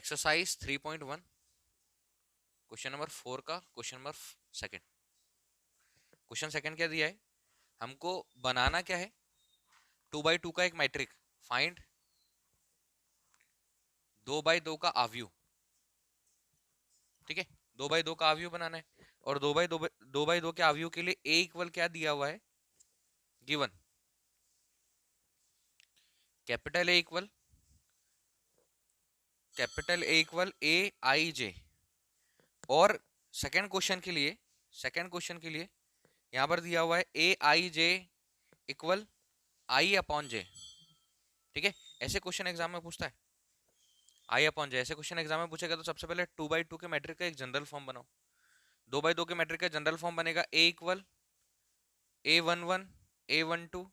Exercise 3.1 question number 4 का question number second. Question second क्या दिया है हमको, बनाना क्या है 2x2 का एक मैट्रिक, फाइंड 2x2 का आव्यूह। ठीक है, 2x2 का आव्यूह बनाना है और 2x2 के आव्यूह के लिए ए इक्वल क्या दिया हुआ है, given capital A equal A I जे। और सेकंड क्वेश्चन के लिए यहां पर दिया हुआ है A I J equal I upon जे। ठीक है, ऐसे क्वेश्चन एग्जाम में पूछता है, आई अपॉन जे ऐसे क्वेश्चन एग्जाम में पूछेगा तो सबसे पहले 2x2 के मैट्रिक का एक जनरल फॉर्म बनाओ। 2x2 के मैट्रिक का जनरल फॉर्म बनेगा ए equal A11 A12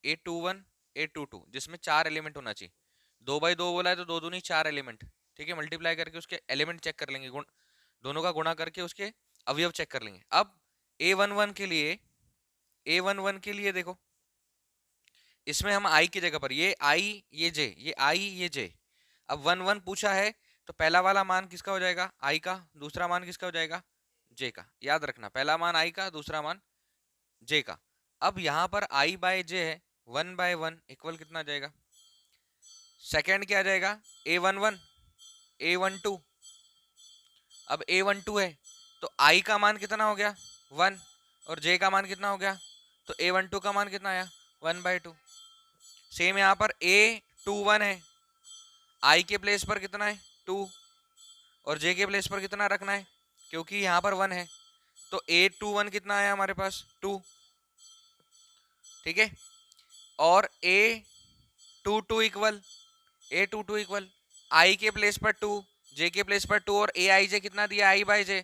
A21 A22, जिसमें 4 एलिमेंट होना चाहिए। 2x2 बोला है तो दो दूनी 4 एलिमेंट। ठीक है, मल्टीप्लाई करके उसके एलिमेंट चेक कर लेंगे, दोनों का गुणा करके उसके अवयव चेक कर लेंगे। अब A11 के लिए देखो, इसमें हम आई की जगह पर ये आई ये जे, ये आई ये जे। अब 1 1 पूछा है तो पहला वाला मान किसका हो जाएगा, आई का। दूसरा मान किसका हो जाएगा, जे का। याद रखना, पहला मान आई का, दूसरा मान जे का। अब यहां पर आई बाय जे है, 1/1 इक्वल कितना आ जाएगा, सेकेंड क्या आ जाएगा, A11 A12। अब A12 है तो आई का मान कितना हो गया 1 और जे का मान कितना हो गया, तो A12 का मान कितना आया 1/2। सेम यहाँ पर A21 है, आई के प्लेस पर कितना है 2 और जे के प्लेस पर कितना रखना है, क्योंकि यहाँ पर 1 है तो A21 कितना आया हमारे पास 2। ठीक है, और A22 इक्वल आई के प्लेस पर 2 जे के प्लेस पर 2 और ए आई जे कितना दिया आई बाई जे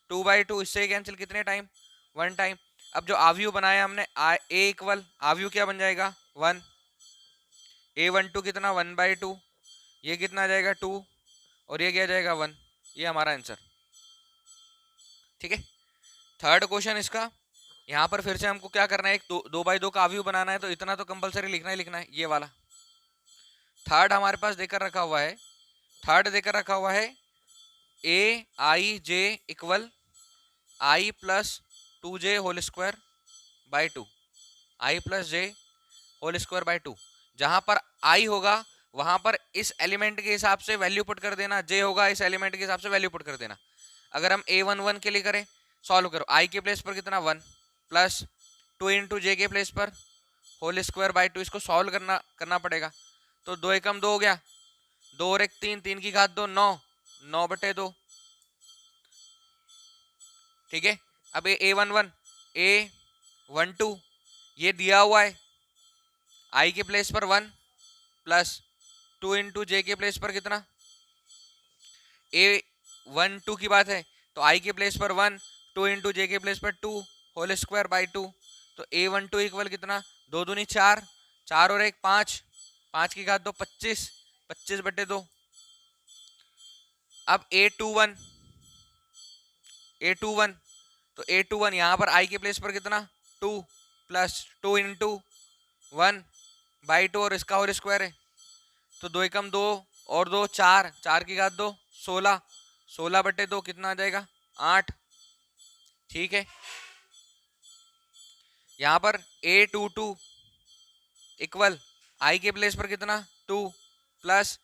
2/2, इससे कैंसिल कितने टाइम 1 टाइम। अब जो आव्यूह बनाया हमने ए इक्वल आव्यूह क्या बन जाएगा 1, A12 कितना 1/2, ये कितना आ जाएगा 2 और ये क्या जाएगा 1, ये हमारा आंसर। ठीक है, थर्ड क्वेश्चन इसका, यहाँ पर फिर से हमको क्या करना है, एक 2x2 का आव्यूह बनाना है तो इतना तो कंपलसरी लिखना है ये वाला। थर्ड हमारे पास देकर रखा हुआ है A I J equal I plus 2j whole square by 2, I plus J whole square by 2। जहां पर आई होगा वहां पर इस एलिमेंट के हिसाब से वैल्यू पुट कर देना, जे होगा इस एलिमेंट के हिसाब से वैल्यू पुट कर देना। अगर हम A11 के लिए करें, सॉल्व करो, आई के प्लेस पर कितना 1 प्लस 2 इंटू जे के प्लेस पर होल स्क्वायर बाई 2, इसको सॉल्व करना पड़ेगा। तो 2 एकम 2 हो गया, 2 और 1 3, 3 की घात 2 9, 9/2। ठीक है, अब A11 A12 ये दिया हुआ है, आई के प्लेस पर 1 प्लस 2 इंटू जे के प्लेस पर कितना, A12 की बात है तो आई के प्लेस पर 1 2 इंटू जे के प्लेस पर 2 होल स्क्वायर बाई 2। तो A12 इक्वल कितना, 2 दूनी 4, 4 और 1 5, 5 की घात 2 25, 25/2। अब A21 तो A21 यहाँ पर आई के प्लेस पर कितना 2 प्लस 2 इंटू 1/2 और इसका होल स्क्वायर है तो 2 एकम 2 और 2 4, 4 की घात 2 16, 16/2 कितना आ जाएगा 8। ठीक है, यहाँ पर A22 इक्वल आई के प्लेस पर कितना 2 प्लस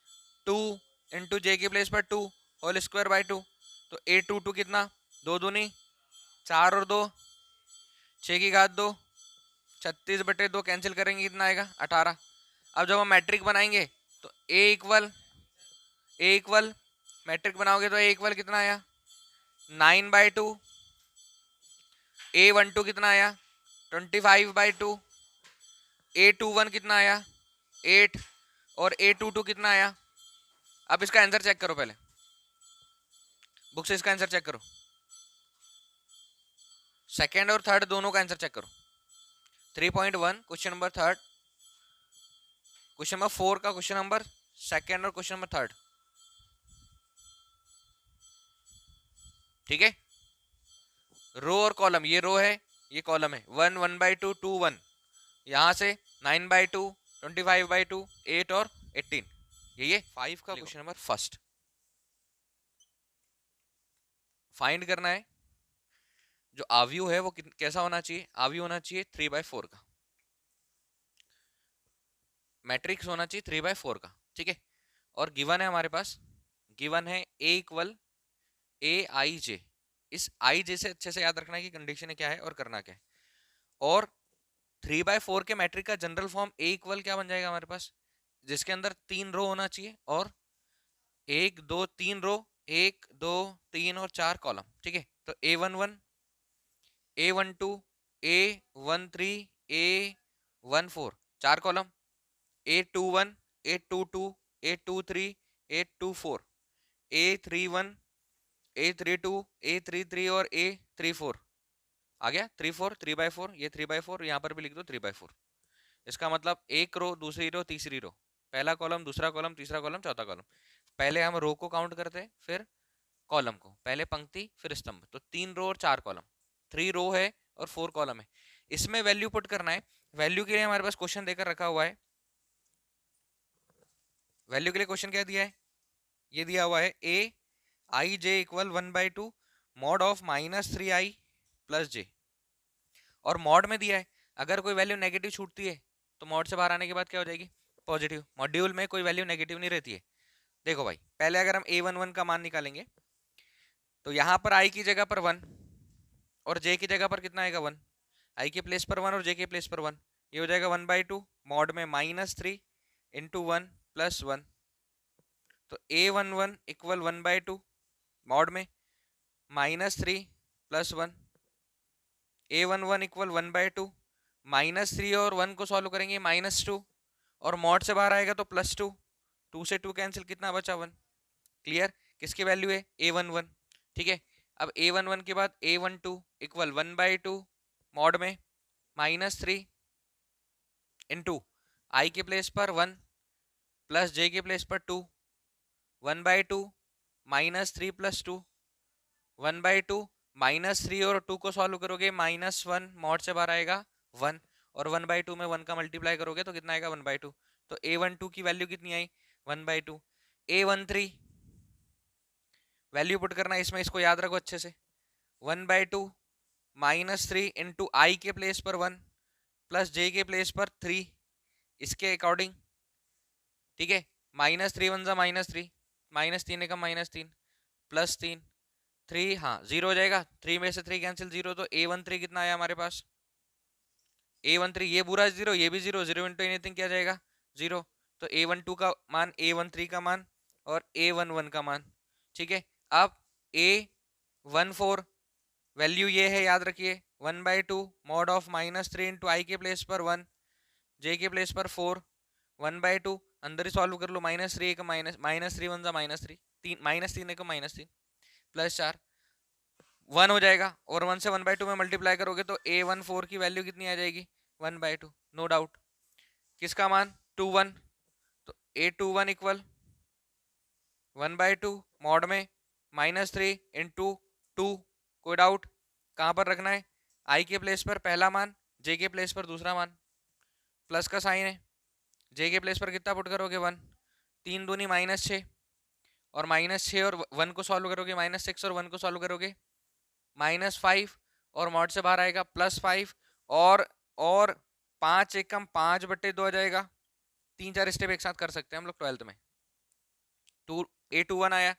2 इंटू जे के प्लेस पर 2 होल स्क्वायर बाई 2। तो A22 कितना, 2 दूनी 4 और 2 6 की घात 2, 36/2 कैंसिल करेंगे कितना आएगा 18। अब जब हम मैट्रिक बनाएंगे तो A इक्वल मैट्रिक बनाओगे तो A इक्वल कितना आया 9/2, A12 कितना आया 25/2, A21 कितना आया 8 और A22 कितना आया। अब इसका आंसर चेक करो, पहले बुक से इसका आंसर चेक करो, सेकेंड और थर्ड दोनों का आंसर चेक करो। 3.1 question number third, question number 4 का क्वेश्चन नंबर सेकेंड और क्वेश्चन नंबर थर्ड। ठीक है, रो और कॉलम, ये रो है ये कॉलम है, 1 1/2 2 1, यहाँ से 9/2 25/2 8 और 18, ये 5 का क्वेश्चन नंबर फर्स्ट फाइंड करना है जो आव्यू है वो कैसा होना चाहिए, आव्यू होना चाहिए 3/4 का, मैट्रिक्स होना चाहिए 3/4 का, ठीक है। और गिवन है हमारे पास, गिवन है ए इक्वल ए आई जे। इस आई जे से अच्छे से याद रखना है कि कंडीशन क्या है और करना क्या है। और 3/4 के मैट्रिक का जनरल फॉर्म ए इक्वल क्या बन जाएगा हमारे पास, जिसके अंदर 3 रो होना चाहिए और 1 2 3 रो, 1 2 3 और 4 कॉलम, ठीक है। तो A11 A12 A13 A14 4 column, A21 A22 A23 A24 A31 A32 A33 और A34 आ गया। 3/4 ये 3/4 यहाँ पर भी लिख दो 3/4। इसका मतलब एक रो, दूसरी रो, तीसरी रो, पहला कॉलम, दूसरा कॉलम, तीसरा कॉलम, चौथा कॉलम। पहले हम रो को काउंट करते हैं, फिर कॉलम को, पहले पंक्ति फिर स्तंभ। तो 3 रो और 4 कॉलम, 3 रो है और 4 कॉलम है। इसमें वैल्यू पुट करना है। वैल्यू के लिए हमारे पास क्वेश्चन देकर रखा हुआ है। वैल्यू के लिए क्वेश्चन क्या दिया है, ये दिया हुआ है A I J equal 1/2 mod of -3i plus J. और मॉड में दिया है अगर कोई वैल्यू नेगेटिव छूटती है तो मॉड से बाहर आने के बाद क्या हो जाएगी, पॉजिटिव। मॉड्यूल में कोई वैल्यू नेगेटिव नहीं रहती है। देखो भाई, पहले अगर हम A11 का मान निकालेंगे तो यहाँ पर i की जगह पर 1 और j की जगह पर कितना आएगा 1, i के प्लेस पर 1 और j के प्लेस पर 1, ये हो जाएगा 1/2 मॉड में -3 इंटू 1 प्लस 1। तो A11 इक्वल 1/2 मॉड में -3 प्लस 1, A11 इक्वल 1/2 -3 और 1 को सॉल्व करेंगे -2 और मॉड से बाहर आएगा तो +2, 2 से 2 कैंसिल, कितना बचा 1। क्लियर, किसकी वैल्यू है A11, ठीक है। अब A11 के बाद A12 इक्वल 1/2 मॉड में -3 इंटू आई के प्लेस पर 1 प्लस जे के प्लेस पर 2, 1/2 -3 + 2, 1/2 -3 और 2 को सॉल्व करोगे -1 मॉड से बाहर आएगा 1 और 1/2 में 1 का मल्टीप्लाई करोगे तो कितना आएगा 1/2। तो A12 की वैल्यू कितनी आई 1/2। A13 वैल्यू पुट करना है इसमें, इसको याद रखो अच्छे से, 1/2 -3 इंटू आई के प्लेस पर 1 प्लस जे के प्लेस पर 3 इसके अकॉर्डिंग, ठीक है। -3 1 जा -3, -3 एकम -3 प्लस 3 3, हाँ 0 हो जाएगा, 3 में से 3 कैंसिल 0। तो A13 कितना आया हमारे पास, A13 ये पूरा 0, ये भी 0, 0 इंटू एनीथिंग क्या जाएगा 0। तो A12 का मान, A13 का मान और A11 का मान, ठीक है। अब A14 वैल्यू ये है, याद रखिए 1/2 मॉड ऑफ -3 इंटू आई के प्लेस पर 1 जे के प्लेस पर 4, 1/2 अंदर ही सॉल्व कर लो, -3 का -3 1 जा -3 3 -3 का -3 प्लस 4 1 हो जाएगा और 1 से 1/2 में मल्टीप्लाई करोगे तो A14 की वैल्यू कितनी आ जाएगी 1/2, नो डाउट। किसका मान 21, तो A21 इक्वल 1/2 मॉड में -3 इंटू 2, कोई डाउट, कहाँ पर रखना है, आई के प्लेस पर पहला मान, जे के प्लेस पर दूसरा मान, प्लस का साइन है, जे के प्लेस पर कितना पुट करोगे 1, 3 दूनी -6 और -6 और 1 को सॉल्व करोगे -6 और 1 को सॉल्व करोगे -5 और मॉड से बाहर आएगा +5 और 5 एकम 5/2 आ जाएगा। 3-4 स्टेप एक साथ कर सकते हैं हम लोग 12th में। A21 आया,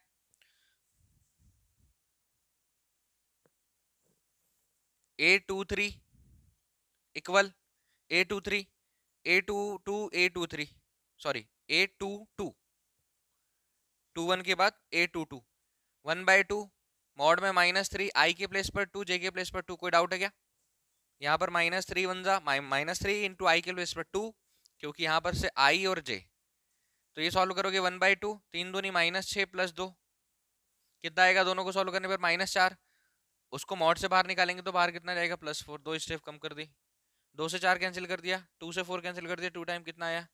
A23 equal A23 A22 A23 sorry A22 21 के बाद A22 1/2 मॉड में -3 आई के प्लेस पर 2 जे के प्लेस पर 2, कोई डाउट है क्या, यहाँ पर -3 1 जा -3 इंटू आई के प्लेस पर 2, क्योंकि यहाँ पर से आई और जे, तो ये सॉल्व करोगे 1/2, 3 दूनी -6 प्लस 2, कितना आएगा दोनों को सॉल्व करने पर -4, उसको मॉड से बाहर निकालेंगे तो बाहर कितना जाएगा +4, 2 स्टेप कम कर दी, 2 से 4 कैंसिल कर दिया, 2 से 4 कैंसिल कर दिया, 2 टाइम कितना आया,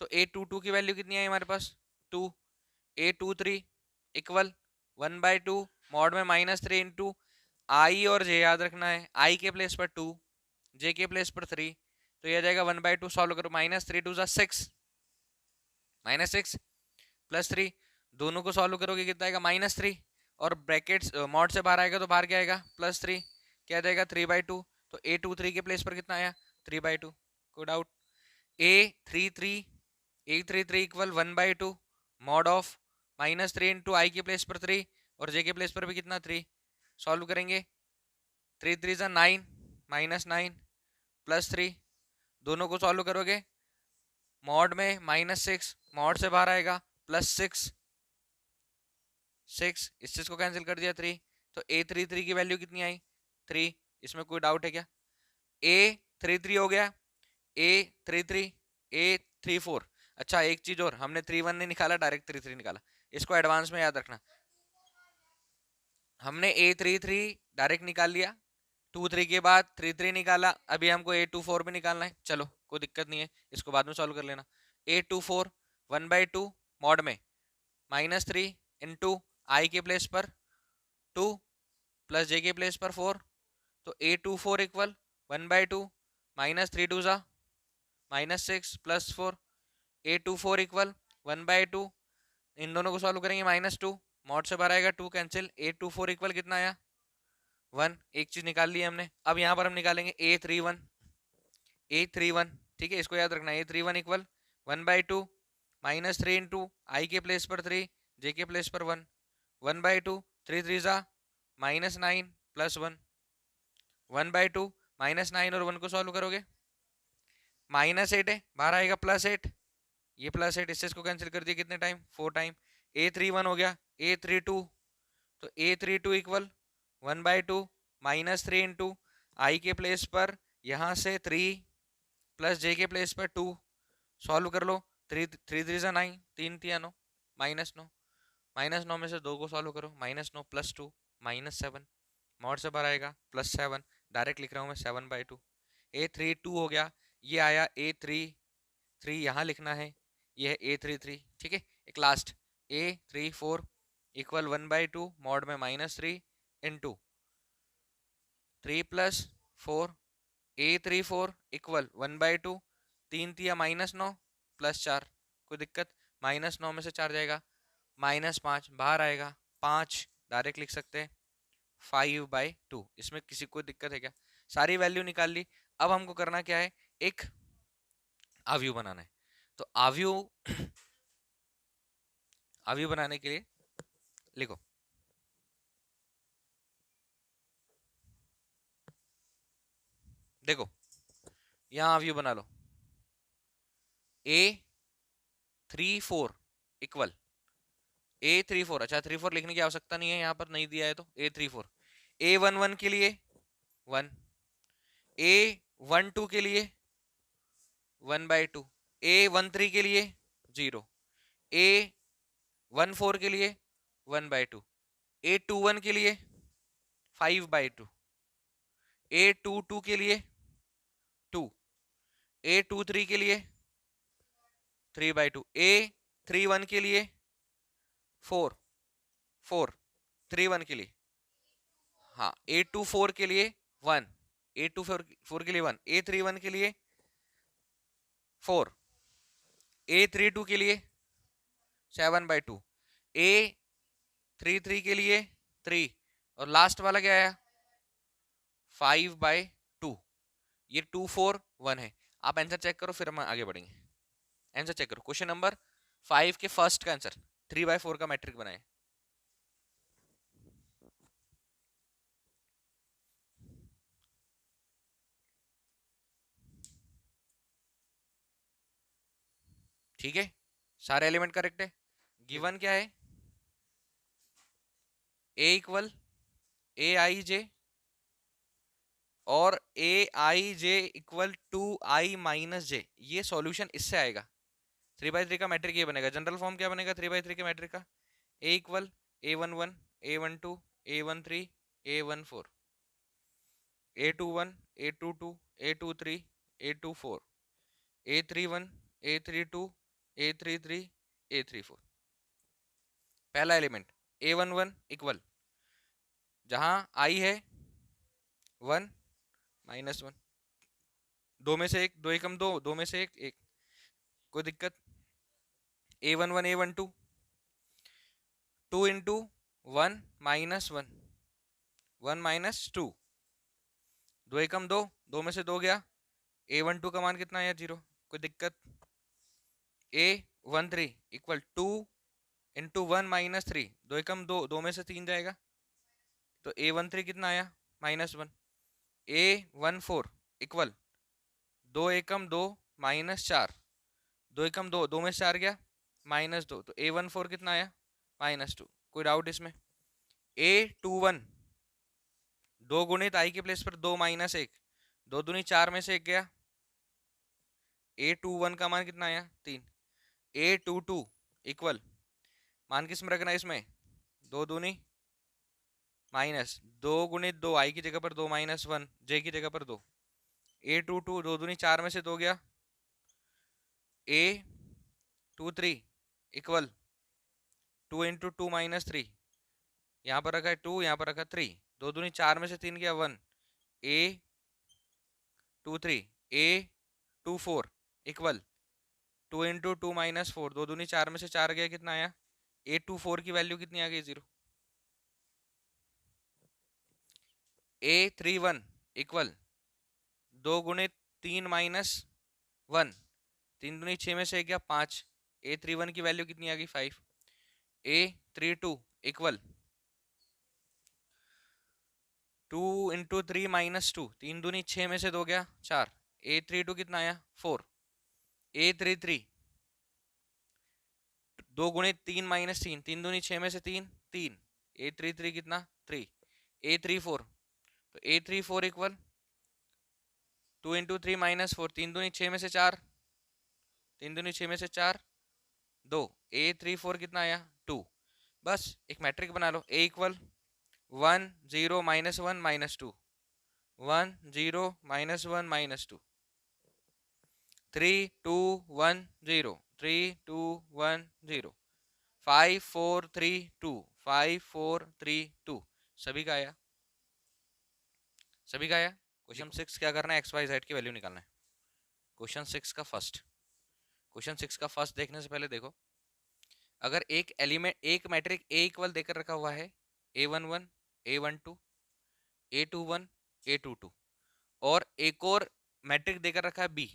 तो A22 की वैल्यू कितनी आई हमारे पास 2, A23 इक्वल 1/2 मॉड में -3 इंटू आई और जे, याद रखना है आई के प्लेस पर 2 जे के प्लेस पर 3, तो यह जाएगा 1/2, सॉल्व करो -3 2 6 -6 +3, दोनों को सॉल्व करोगे कितना आएगा -3, और ब्रैकेट्स मॉड से बाहर आएगा तो बाहर क्या आएगा +3, क्या जाएगा 3/2, तो A23 के प्लेस पर कितना आया 3/2, good out. A33 equal 1/2 mod of -3 into I के प्लेस पर 3 और जे के प्लेस पर भी कितना 3, सॉल्व करेंगे 3 3 ज़ा 9 -9 +3, दोनों को सॉल्व करोगे मॉड में -6, मॉड से बाहर आएगा +6, 6 इस चीज को कैंसिल कर दिया 3, तो A33 की वैल्यू कितनी आई 3, इसमें कोई डाउट है क्या? A33 हो गया, A33 A34। अच्छा एक चीज और, हमने 3 1 नहीं निकाला, डायरेक्ट 3 3 निकाला, इसको एडवांस में याद रखना। हमने A33 डायरेक्ट निकाल लिया, 2 3 के बाद 3 3 निकाला, अभी हमको A24 भी निकालना है, चलो कोई दिक्कत नहीं है, इसको बाद में सॉल्व कर लेना। A24 1/2 मॉड में -3 इंटू आई के प्लेस पर 2 प्लस जे के प्लेस पर 4, तो A24 इक्वल 1/2 -3 2 ज़ा -6 +4, A24 इक्वल 1/2, इन दोनों को सॉल्व करेंगे -2, मॉड से बाहर आएगा 2 कैंसिल, A24 इक्वल कितना आया 1, एक चीज निकाल ली हमने। अब यहाँ पर हम निकालेंगे A31, ठीक है, इसको याद रखना, A31 इक्वल 1/2 -3 इंटू आई के प्लेस पर 3 जे के प्लेस पर 1, 1/2 3 3 ज़ा -9 +1, 1/2 -9 और 1 को सॉल्व करोगे -8 है, बाहर आएगा +8, ये +8 इससे इसको कैंसिल कर दिया कितने टाइम 4 टाइम, A31 हो गया, A32, तो A32 इक्वल 1/2 -3 इंटू आई के प्लेस पर यहाँ से 3 प्लस जे के प्लेस पर 2, सॉल्व कर लो, 3 3 3 ज़ा 9, 3 3 9 -9, -9 में से 2 को सॉल्व करो, -9 +2 -7, मॉड से बाहर आएगा +7, डायरेक्ट लिख रहा हूँ मैं 7/2, A32 हो गया, ये आया A33, यहाँ लिखना है, ये है A33, ठीक है। एक लास्ट A34 इक्वल 1/2 मॉड में -3 इंटू 3 + 4, A34 इक्वल 1/2, 3 3 -9 +4, कोई दिक्कत, -9 में से 4 जाएगा -5, बाहर आएगा 5, डायरेक्ट लिख सकते हैं 5/2, इसमें किसी को दिक्कत है क्या? सारी वैल्यू निकाल ली, अब हमको करना क्या है, एक आव्यूह बनाना है, तो आव्यूह बनाने के लिए लिखो, देखो यहाँ आव्यूह बना लो, A34 इक्वल A34, अच्छा 34 लिखने की आवश्यकता नहीं है, यहाँ पर नहीं दिया है तो A34, A11 के लिए 1, A12 के लिए 1/2, A13 के लिए 0, A14 के लिए 1/2, A21 के लिए 5/2, A22 के लिए 2, A23 के लिए 3/2, A31 के लिए 4 4, 31 के लिए, हाँ A24 के लिए 1, A24 के लिए 1, A31 के लिए 4, A32 के लिए 7/2, A33 के लिए 3, और लास्ट वाला क्या आया 5/2, ये 2 4 1 है। आप आंसर चेक करो, फिर हम आगे बढ़ेंगे। आंसर चेक करो, क्वेश्चन नंबर 5 के फर्स्ट का आंसर 3/4 का मैट्रिक बनाए। ठीक है, सारे एलिमेंट करेक्ट है। गिवन क्या है, A इक्वल AIJ और AIJ इक्वल 2I - J, ये सॉल्यूशन इससे आएगा। 3/3 का मैट्रिक ये बनेगा, जनरल फॉर्म क्या बनेगा 3/3 के मैट्रिक का, A equal A11 A12 A13 A14, A21 A22 A23 A24 A31 A32 A33 A34। पहला एलिमेंट A11 इक्वल, जहां I है 1 -1, दो में से एक, 2 एकम 2, 2 में से एक 1, कोई दिक्कत, A11 A12 two into one minus one, one minus two, दो एकम दो, दो में से दो गया, A12 का मान कितना है यार, जीरो, कोई दिक्कत। A13 equal two into one minus three, दो एकम दो, दो में से तीन जाएगा, तो A13 कितना आया, -1। A14 इक्वल दो एकम दो माइनस चार, दो एकम दो, दो में से चार गया, -2, तो A14 कितना आया, -2। कोई डाउट इसमें? A21 दो गुणित आई के प्लेस पर दो माइनस एक, दो दूनी चार में से एक गया, A21 का मान कितना आया, 3। A22 इक्वल, मान किस में रखना है इसमें, दो दूनी माइनस दो गुणित दो, आई की जगह पर दो -1, जे की जगह पर दो, A22 दो दूनी चार में से दो गया, A23 equal two into two minus three, यहाँ पर रखा है टू, यहाँ पर रखा 3, दो दूनी चार में से तीन गया 1, A23 A24 equal two into two minus four, दो दूनी चार में से चार गया, कितना आया, A24 की वैल्यू कितनी आ गई, 0। A31 इक्वल दो गुणित तीन -1, तीन दूनी छः में से गया 5, A31 की वैल्यू कितनी आ गई, 5। A32 equal two into three -2, तीन दूनी छः में से दो गया 4, A32 कितना आया, 4। A33 दो गुणित तीन -3, तीन दूनी छः में से तीन, 3, A33 कितना, 3। A34 तो A34 equal two into three -4, तीन दूनी छः में से चार, तीन दूनी छः में से चार, 2, A34 कितना आया, 2। बस एक मैट्रिक बना लो, A इक्वल 1 0 -1 -2, 1 0 -1 -2, 3 2 1 0, 3 2 1 0, 5 4 3 2, 5 4 3 2, सभी का आया, सभी का आया। क्वेश्चन 6 क्या करना है, एक्स वाई जेड की वैल्यू निकालना है। क्वेश्चन 6 का फर्स्ट, क्वेश्चन 6 का फर्स्ट देखने से पहले देखो, अगर एक एलिमेंट, एक मैट्रिक A इक्वल देकर रखा हुआ है, A11 A12 A21 A22, और एक और मैट्रिक देकर रखा है B,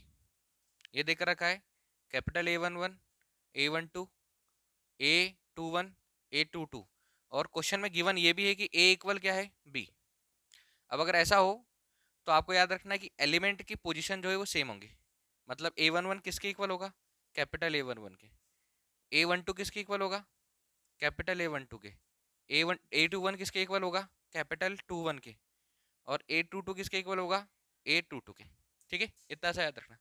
ये देकर रखा है capital A11 A12 A21 A22, और क्वेश्चन में गिवन ये भी है कि A इक्वल क्या है, B। अब अगर ऐसा हो तो आपको याद रखना है कि एलिमेंट की पोजीशन जो है वो सेम होंगे, मतलब A11 किसके इक्वल होगा, कैपिटल A11 के, A12 किसके इक्वल होगा, कैपिटल A12 के, A21 किसके इक्वल होगा, कैपिटल 21 के, और A22 किसके इक्वल होगा, A22 के। ठीक है, इतना सा याद रखना।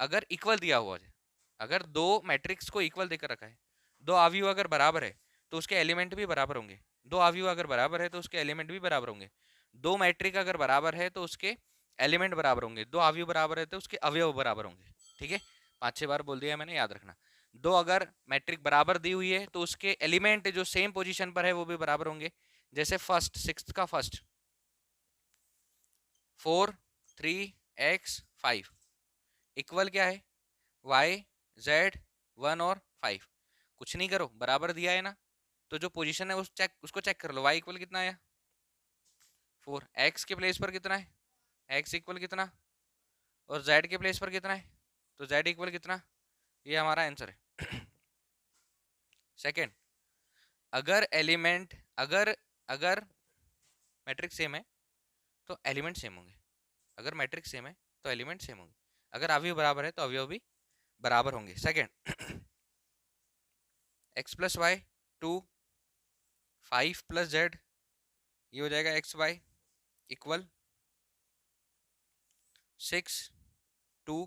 अगर इक्वल दिया हुआ है, अगर दो मैट्रिक्स को इक्वल देकर रखा है, दो अवयव अगर बराबर है तो उसके एलिमेंट भी बराबर होंगे, दो अवयव अगर बराबर है तो उसके एलिमेंट भी बराबर होंगे, दो मैट्रिक अगर बराबर है तो उसके एलिमेंट बराबर होंगे, दो अवयव बराबर है तो उसके अवयव बराबर होंगे। ठीक है, 5-6 बार बोल दिया मैंने, याद रखना। दो अगर मैट्रिक बराबर दी हुई है तो उसके एलिमेंट जो सेम पोजीशन पर है वो भी बराबर होंगे। जैसे फर्स्ट, सिक्स्थ का फर्स्ट 4 3 x 5 इक्वल क्या है, y z 1 और 5। कुछ नहीं करो, बराबर दिया है ना, तो जो पोजीशन है उसको चेक कर लो। y इक्वल कितना आया, 4, x के प्लेस पर कितना है, x इक्वल कितना, और z के प्लेस पर कितना है, तो z इक्वल कितना, ये हमारा आंसर है। सेकंड, अगर एलिमेंट, अगर अगर मैट्रिक्स सेम है तो एलिमेंट सेम होंगे, अगर मैट्रिक्स सेम है तो एलिमेंट सेम होंगे, अगर अवयव बराबर है तो अवयव भी बराबर होंगे। Second, x plus y 2 5 plus z, ये हो जाएगा एक्स वाई इक्वल 6 2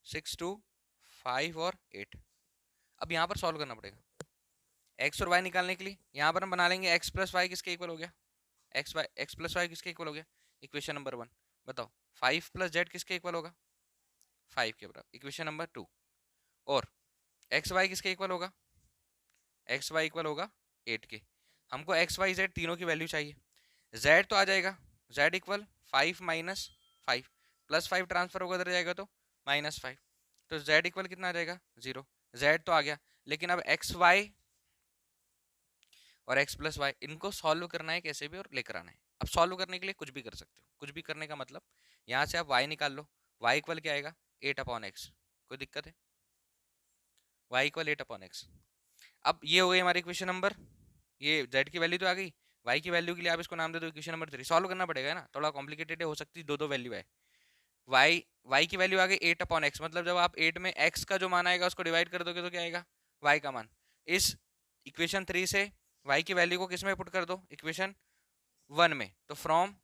6 2 5 और 8। अब यहाँ पर सॉल्व करना पड़ेगा x और y निकालने के लिए। यहाँ पर हम बना लेंगे x प्लस वाई किसके इक्वल हो गया, x प्लस वाई किसके इक्वल हो गया, इक्वेशन नंबर 1। बताओ 5 प्लस जेड किसके इक्वल होगा, 5 के बराबर, इक्वेशन नंबर 2। और एक्स वाई किसके इक्वल होगा, एक्स वाई इक्वल होगा 8 के। हमको एक्स वाई जेड तीनों की वैल्यू चाहिए। जेड तो आ जाएगा, Z equal 5 minus 5, plus 5 transfer होगा, उधर जाएगा तो -5, तो जेड इक्वल कितना आ जाएगा, 0। जेड तो आ गया, लेकिन अब एक्स वाई और x प्लस वाई, इनको सॉल्व करना है कैसे भी और लेकर आना है। अब सॉल्व करने के लिए कुछ भी कर सकते हो, कुछ भी करने का मतलब यहाँ से आप y निकाल लो, y इक्वल क्या आएगा 8/x, कोई दिक्कत है, y इक्वल 8/x। अब ये हो गई हमारी इक्वेशन नंबर, ये z की वैल्यू तो आ गई, y की वैल्यू के लिए आप इसको नाम दे दो इक्वेशन नंबर 3। सॉल्व करना पड़ेगा ना, थोड़ा कॉम्प्लिकेटेड हो सकती है, दो वैल्यू है। y की वैल्यू आ गई 8/x, मतलब जब आप 8 में x का जो मान आएगा उसको डिवाइड कर दोगे तो क्या आएगा y का मान। इस इक्वेशन 3 से y की वैल्यू को किस में पुट कर दो, इक्वेशन 1 में। तो फ्रॉम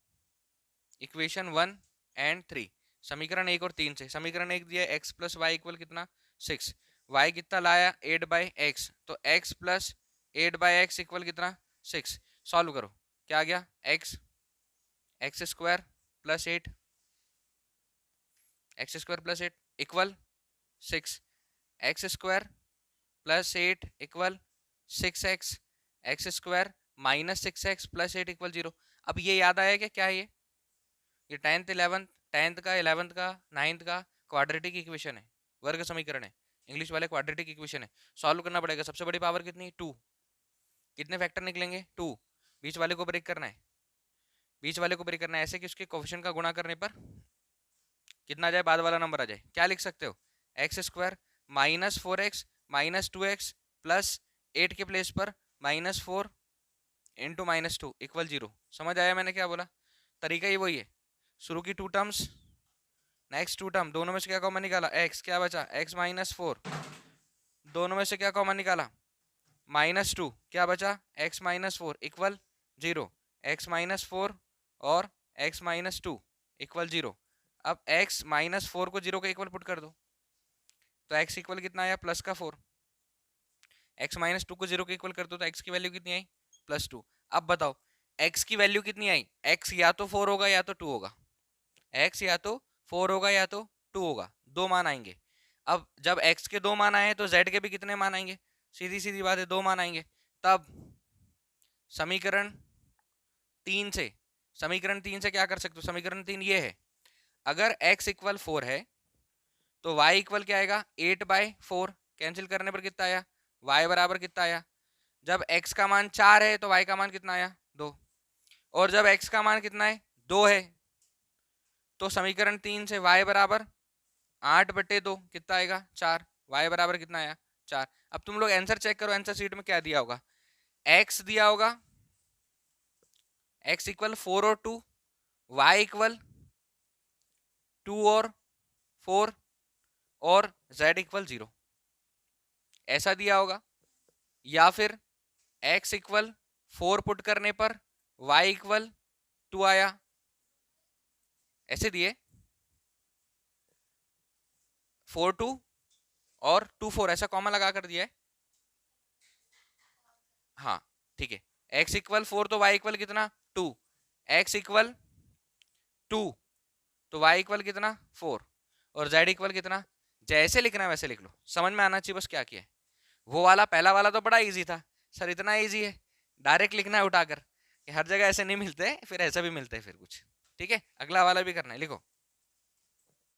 इक्वेशन 1 एंड 3, समीकरण 1 और 3 से, समीकरण 1 दिया x प्लस वाई इक्वल कितना 6, y कितना लाया 8/x, तो x प्लस 8/x इक्वल कितना 6। सॉल्व करो, क्या आ गया x square plus 8, x square plus 8 equal 6, x square plus 8 equal 6x, x square minus 6x plus 8 equal 0। अब ये याद आया क्या, क्या है ये 10th 11th का 9th का क्वाड्रेटिक इक्वेशन है, वर्ग समीकरण है, इंग्लिश वाले क्वाड्रेटिक इक्वेशन है। सॉल्व करना पड़ेगा, सबसे बड़ी पावर कितनी है 2, कितने फैक्टर निकलेंगे 2, बीच वाले को ब्रेक करना है, बीच वाले को ब्रेक करना है ऐसे कि उसके कोएफिशिएंट का गुणा करने पर कितना आ जाए, बाद वाला नंबर आ जाए। क्या लिख सकते हो, x square minus 4x minus 2x plus 8 के प्लेस पर माइनस 4 इंटू माइनस 2 इक्वल 0। समझ आया मैंने क्या बोला, तरीका ही वही है। शुरू की 2 टर्म्स, नेक्स्ट 2 टर्म, दोनों में से क्या कॉमन निकाला x, क्या बचा x माइनस 4, दोनों में से क्या कॉमन निकाला माइनस 2, क्या बचा x minus 4 equal 0, x minus 4 और x माइनस 2 इक्वल 0। अब x माइनस 4 को 0 के इक्वल पुट कर दो, तो x इक्वल कितना आया प्लस का 4, x माइनस 2 को 0 के इक्वल कर दो तो x की वैल्यू कितनी आई +2। अब बताओ x की वैल्यू कितनी आई, x या तो 4 होगा या तो 2 होगा, x या तो 4 होगा या तो 2 होगा, दो मान आएंगे। अब जब x के दो मान आए तो z के भी कितने मान आएंगे, सीधी सीधी बात है, दो मान आएंगे। तब समीकरण 3 से, समीकरण 3 से क्या कर सकते हो, समीकरण 3 ये है, अगर x इक्वल 4 है तो y इक्वल क्या आएगा 8/4, कैंसिल करने पर कितना आया y बराबर कितना आया, जब x का मान 4 है तो y का मान कितना आया 2, और जब x का मान कितना है 2 है तो समीकरण 3 से y बराबर 8/2 कितना आएगा 4, y बराबर कितना आया 4। अब तुम लोग आंसर चेक करो, आंसर शीट में क्या दिया होगा, x दिया होगा x इक्वल 4 और 2, y इक्वल 2 और 4 और z इक्वल 0, ऐसा दिया होगा। या फिर x इक्वल 4 पुट करने पर y इक्वल 2 आया, ऐसे दिए 4 2 और 2 4 ऐसा कॉमन लगा कर दिया है। हाँ ठीक है, x इक्वल 4 तो y इक्वल कितना 2, x इक्वल 2 तो y इक्वल कितना 4 और z इक्वल कितना, जैसे लिखना है वैसे लिख लो, समझ में आना चाहिए बस क्या किया है। वो वाला पहला वाला तो बड़ा इजी था सर, इतना इजी है डायरेक्ट लिखना है उठाकर, हर जगह ऐसे नहीं मिलते, फिर ऐसा भी मिलता है फिर कुछ। ठीक है, अगला वाला भी करना है, लिखो।